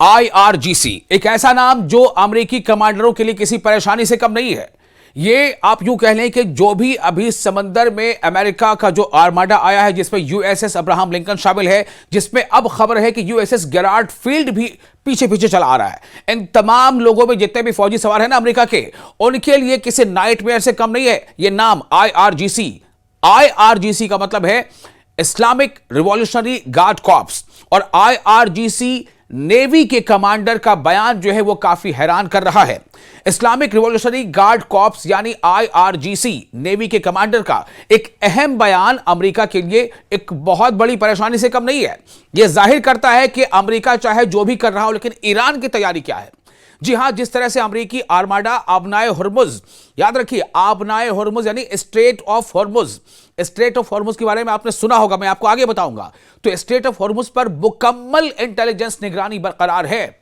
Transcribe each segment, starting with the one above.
IRGC एक ऐसा नाम जो अमेरिकी कमांडरों के लिए किसी परेशानी से कम नहीं है। ये आप यूं कह लें कि जो भी अभी समंदर में अमेरिका का जो आर्माडा आया है, जिसमें USS अब्राहम लिंकन शामिल है, जिसमें अब खबर है कि USS गेरार्ड फील्ड भी पीछे पीछे चला आ रहा है। इन तमाम लोगों में जितने भी फौजी सवार हैं ना अमेरिका के, उनके लिए किसी नाइटमेयर से कम नहीं है ये नाम IRGC। IRGC का मतलब है इस्लामिक रिवॉल्यूशनरी गार्ड कॉर्प्स, और IRGC नेवी के कमांडर का बयान जो है वो काफी हैरान कर रहा है। इस्लामिक रिवॉल्यूशनरी गार्ड कॉर्प्स यानी IRGC नेवी के कमांडर का एक अहम बयान अमेरिका के लिए एक बहुत बड़ी परेशानी से कम नहीं है। यह जाहिर करता है कि अमेरिका चाहे जो भी कर रहा हो, लेकिन ईरान की तैयारी क्या है। जी हां, जिस तरह से अमेरिकी आर्माडा आबनाए हुर्मुज, याद रखिए आबनाए हुर्मुज यानी स्ट्रेट ऑफ हुर्मुज, स्ट्रेट ऑफ हुर्मुज के बारे में आपने सुना होगा, मैं आपको आगे बताऊंगा। तो स्ट्रेट ऑफ हुर्मुज पर मुकम्मल इंटेलिजेंस निगरानी बरकरार है।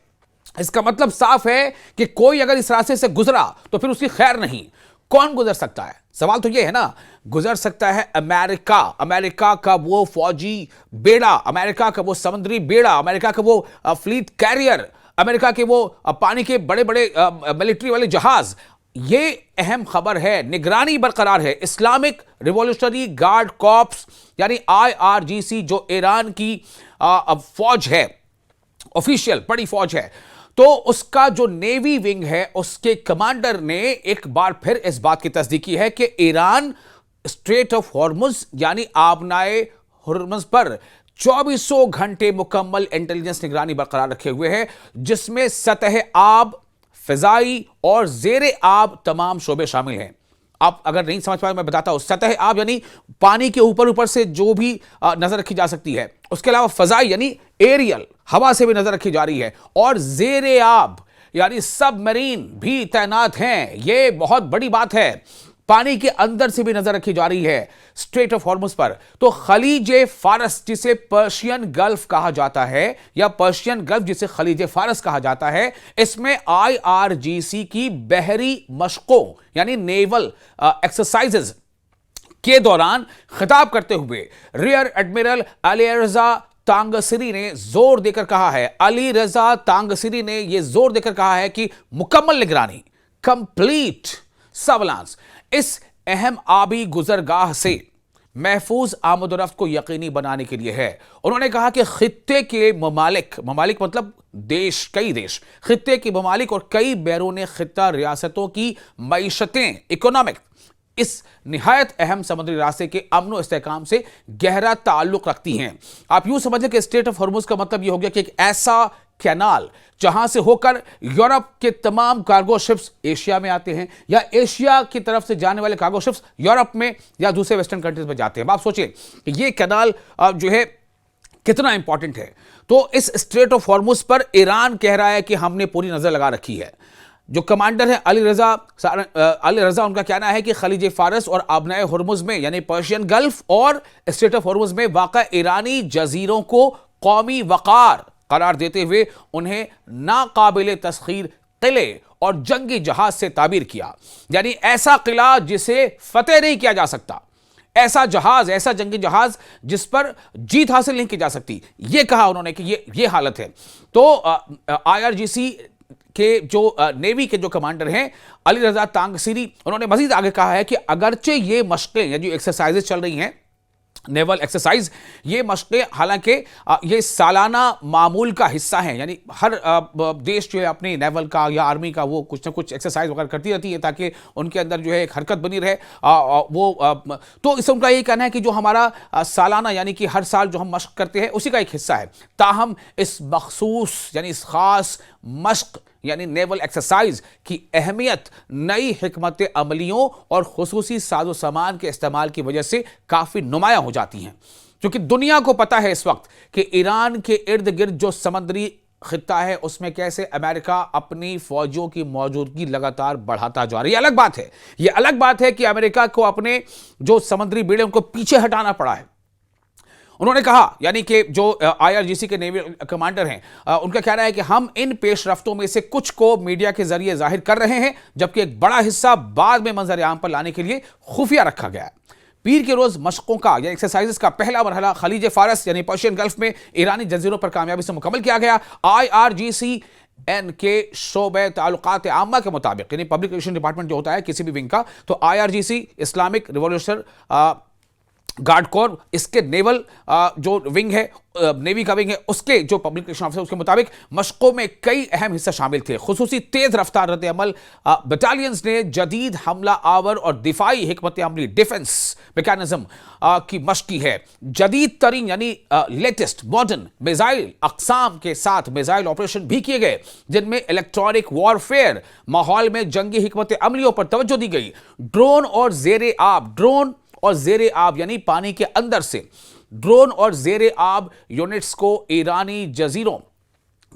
इसका मतलब साफ है कि कोई अगर इस रास्ते से गुजरा तो फिर उसकी खैर नहीं। कौन गुजर सकता है? सवाल तो यह है ना। गुजर सकता है अमेरिका, अमेरिका का वो फौजी बेड़ा, अमेरिका का वो समुद्री बेड़ा, अमेरिका का वो फ्लीट कैरियर, अमेरिका के वो पानी के बड़े बड़े मिलिट्री वाले जहाज। ये अहम खबर है, निगरानी बरकरार है। इस्लामिक रिवॉल्यूशनरी गार्ड कॉर्प्स यानी IRGC जो ईरान की फौज है, ऑफिशियल बड़ी फौज है, तो उसका जो नेवी विंग है उसके कमांडर ने एक बार फिर इस बात की तस्दीक की है कि ईरान स्ट्रेट ऑफ हॉर्मुज यानी आबनाए हुर्मुज पर 2400 घंटे मुकम्मल इंटेलिजेंस निगरानी बरकरार रखे हुए है, जिसमें सतह आब, फिजाई और जेरे आब तमाम शोबे शामिल हैं। आप अगर नहीं समझ पाए मैं बताता हूं। सतह आब यानी पानी के ऊपर ऊपर से जो भी नजर रखी जा सकती है, उसके अलावा फजाई यानी एरियल, हवा से भी नजर रखी जा रही है, और जेरे आब यानी सबमरीन भी तैनात हैं। यह बहुत बड़ी बात है। पानी के अंदर से भी नजर रखी जा रही है स्ट्रेट ऑफ हॉर्मुज पर। तो खलीजे फारस जिसे पर्शियन गल्फ कहा जाता है, या पर्शियन गल्फ जिसे खलीजे फारस कहा जाता है, इसमें IRGC की बहरी मशकों यानी नेवल एक्सरसाइजेज के दौरान खिताब करते हुए रियर एडमिरल अली रजा तांगसिरी ने जोर देकर कहा है, अली रजा तांगसिरी ने यह जोर देकर कहा है कि मुकम्मल निगरानी, कंप्लीट सर्विलांस इस अहम आबी गुजरगाह से महफूज आमदोरफ्त को यकीनी बनाने के लिए है। उन्होंने कहा कि खित्ते के ममालिक, ममालिक मतलब देश, कई देश, खित्ते के ममालिक और कई बैरून खित्ता रियासतों की मईशतें, इकोनॉमिक इस निहायत अहम समुद्री रास्ते के अमन और इस्तेहकाम से गहरा ताल्लुक रखती हैं। आप यूं समझें कि स्ट्रेट ऑफ हॉर्मुज का मतलब यह हो गया कि एक ऐसा कैनाल जहां से होकर यूरोप के तमाम कार्गो शिप्स एशिया में आते हैं, या एशिया की तरफ से जाने वाले कार्गो शिप्स यूरोप में या दूसरे वेस्टर्न कंट्रीज में जाते हैं। आप सोचिए कि ये कैनाल जो है कितना इंपॉर्टेंट है। तो इस स्ट्रेट ऑफ हॉर्मुज पर ईरान कह रहा है कि हमने पूरी नजर लगा रखी है। जो कमांडर है अली रजा, उनका कहना है कि खलीज फारस और आबनाए हुर्मुज में यानी पर्शियन गल्फ और स्ट्रेट ऑफ हॉर्मुज में वाक़ा ईरानी जजीरों को कौमी वक़ार करार देते हुए उन्हें नाकाबिले तस्खीर किले और जंगी जहाज से ताबीर किया। यानी ऐसा किला जिसे फतेह नहीं किया जा सकता, ऐसा जहाज, ऐसा जंगी जहाज जिस पर जीत हासिल नहीं की जा सकती। यह कहा उन्होंने कि ये हालत है। तो IRGC के जो नेवी के जो कमांडर हैं अली रजा तांगसिरी, उन्होंने मजीद आगे कहा है कि अगरचे ये मशक़ें या जो एक्सरसाइजेज चल रही हैं, नेवल एक्सरसाइज, ये मशक़ें हालांकि ये सालाना मामूल का हिस्सा हैं। यानी हर देश जो है अपनी नेवल का या आर्मी का वो कुछ ना कुछ एक्सरसाइज वगैरह करती रहती है ताकि उनके अंदर जो है एक हरकत बनी रहे। तो इससे उनका ये कहना है कि जो हमारा सालाना यानी कि हर साल जो हम मशक़ करते हैं उसी का एक हिस्सा है। ताहम इस मखसूस यानी इस खास मशक़ यानी नेवल एक्सरसाइज की अहमियत नई हिकमत अमलियों और खुसूसी साजो सामान के इस्तेमाल की वजह से काफी नुमाया हो जाती हैं, क्योंकि दुनिया को पता है इस वक्त कि ईरान के इर्द गिर्द जो समुद्री खित्ता है उसमें कैसे अमेरिका अपनी फौजियों की मौजूदगी लगातार बढ़ाता जा रही है। अलग बात है, यह अलग बात है कि अमेरिका को अपने जो समुद्री बेड़े उनको पीछे हटाना पड़ा है। उन्होंने कहा, यानी कि जो IRGC के नेवी कमांडर हैं, उनका कहना है कि हम इन पेशरफ्तों में से कुछ को मीडिया के जरिए जाहिर कर रहे हैं, जबकि एक बड़ा हिस्सा बाद में मंजर आम पर लाने के लिए खुफिया रखा गया है। पीर के रोज मशकों का या एक्सरसाइजेस का पहला मरहला खलीज फारस यानी पर्शियन गल्फ में ईरानी जजीरों पर कामयाबी से मुकम्मल किया गया। IRGC एन के शोबे ताल्लुकात आमा के मुताबिक, यानी पब्लिक रिलेशन डिपार्टमेंट जो होता है किसी भी विंग का, तो IRGC Islamic revolutionary guard core, इसके नेवल जो विंग है, नेवी का विंग है, उसके जो पब्लिक रिलेशन ऑफिसर, उसके मुताबिक मशकों में कई अहम हिस्सा शामिल थे। खुसूसी तेज रफ्तार रद्द अमल बटालियंस ने जदीद हमला आवर और दिफाई हिकमत अमली डिफेंस मैकेनिज्म की मशक की है। जदीद तरीन यानी लेटेस्ट मॉडर्न मिसाइल अकसाम के साथ मिसाइल ऑपरेशन भी किए गए, जिनमें इलेक्ट्रॉनिक वॉरफेयर माहौल में जंगी हिकमत अमलियों पर तवज्जो दी गई। ड्रोन और जेरे आब यानी पानी के अंदर से ड्रोन और जेरे आब यूनिट्स को ईरानी जजीरों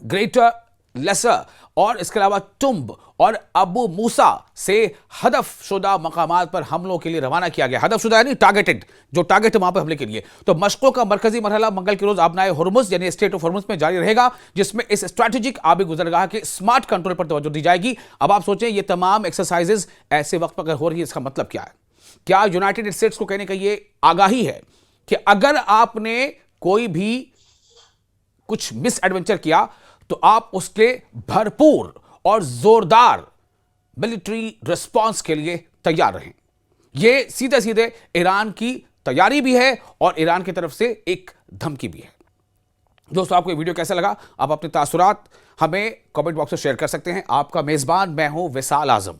ग्रेटर लेसर और इसके अलावा टुम्ब और अबू मूसा से हदफ शुदा मकामात पर हमलों के लिए रवाना किया गया। हदफ शुदा यानी टारगेटेड, जो टारगेट है वहां पर हमले के लिए। तो मशकों का मरकजी मरहला मंगल के रोज आबनाए हुर्मुज यानी स्टेट ऑफ हुर्मुज में जारी रहेगा, जिसमें इस स्ट्रैटेजिक आबी गुजरगाह के स्मार्ट कंट्रोल पर तवज्जो दी जाएगी। अब आप सोचें, ये तमाम एक्सरसाइजेज ऐसे वक्त पर अगर हो रही है, इसका मतलब क्या है? क्या यूनाइटेड स्टेट्स को कहने का यह आगाही है कि अगर आपने कोई भी कुछ मिस एडवेंचर किया तो आप उसके भरपूर और जोरदार मिलिट्री रिस्पांस के लिए तैयार रहें? यह सीधे सीधे ईरान की तैयारी भी है और ईरान की तरफ से एक धमकी भी है। दोस्तों, आपको ये वीडियो कैसा लगा? आप अपने तासुरात हमें कमेंट बॉक्स में शेयर कर सकते हैं। आपका मेजबान मैं हूं विशाल आजम।